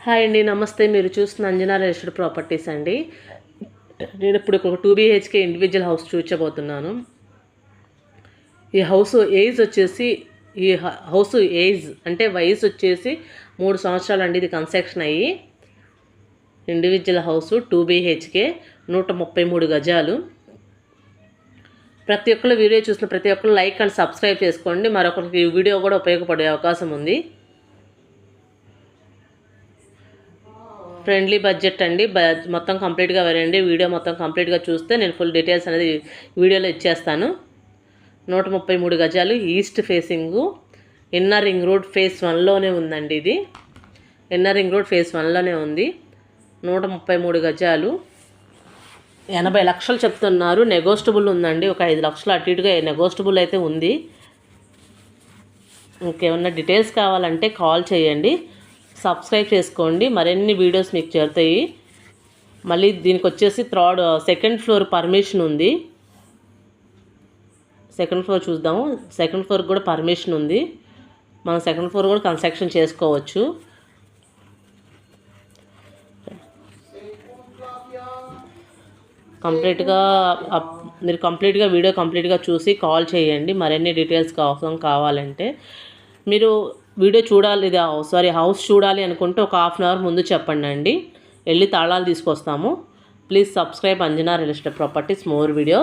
Hi అండి, నమస్తే. మీరు చూస్తున్న అంజనా రిజిస్టర్డ్ ప్రాపర్టీస్ అండి. నేను ఇప్పుడు ఒక 2 BHK ఇండివిజువల్ హౌస్ చూపించబోతున్నాను. ఈ హౌస్ ఏజ్ వచ్చేసి హౌస్ ఏజ్ అంటే వయసు వచ్చేసి 3 సంవత్సరాలు అండి. ఇది కన్స్ట్రక్షన్ అయ్యి ఇండివిజువల్ హౌస్ 2 BHK 133 గజాలు. ప్రతి ఒక్కరు వీడియో చూసిన ప్రతి ఒక్కరు లైక్ అండ్ సబ్స్క్రైబ్ చేసుకోండి. మరొకరికి ఈ వీడియో కూడా ఉపయోగపడే అవకాశం ఉంది. ఫ్రెండ్లీ బడ్జెట్ అండి. మొత్తం కంప్లీట్గా వినండి. వీడియో మొత్తం కంప్లీట్గా చూస్తే నేను ఫుల్ డీటెయిల్స్ అనేది వీడియోలో ఇచ్చేస్తాను. 133 గజాలు, east facing, inner ring road phase 1లోనే ఉందండి. ఇది ఇన్నర్ రింగ్ రోడ్ ఫేస్ 1లోనే ఉంది. 133 గజాలు, 80 లక్షలు చెప్తున్నారు. నెగోస్టబుల్ ఉందండి. ఒక 5 లక్షలు అటు ఇటుగా నెగోస్టబుల్ అయితే ఉంది. ఇంకేమన్నా డీటెయిల్స్ కావాలంటే కాల్ చేయండి. సబ్స్క్రైబ్ చేసుకోండి, మరిన్ని వీడియోస్ మీకు చేరుతాయి. మళ్ళీ దీనికి వచ్చేసి సెకండ్ ఫ్లోర్ పర్మిషన్ ఉంది. సెకండ్ ఫ్లోర్ చూద్దాము. సెకండ్ ఫ్లోర్ కూడా పర్మిషన్ ఉంది. మనం సెకండ్ ఫ్లోర్ కూడా కన్స్ట్రక్షన్ చేసుకోవచ్చు. మీరు కంప్లీట్గా వీడియో కంప్లీట్గా చూసి కాల్ చేయండి. మరిన్ని డీటెయిల్స్ కావాలంటే మీరు వీడియో చూడాలి, హౌస్ చూడాలి అనుకుంటే ఒక హాఫ్ అన్ అవర్ ముందు చెప్పండి అండి. వెళ్ళి తాళాలు తీసుకొస్తాము. Please subscribe Anjana real estate properties more video.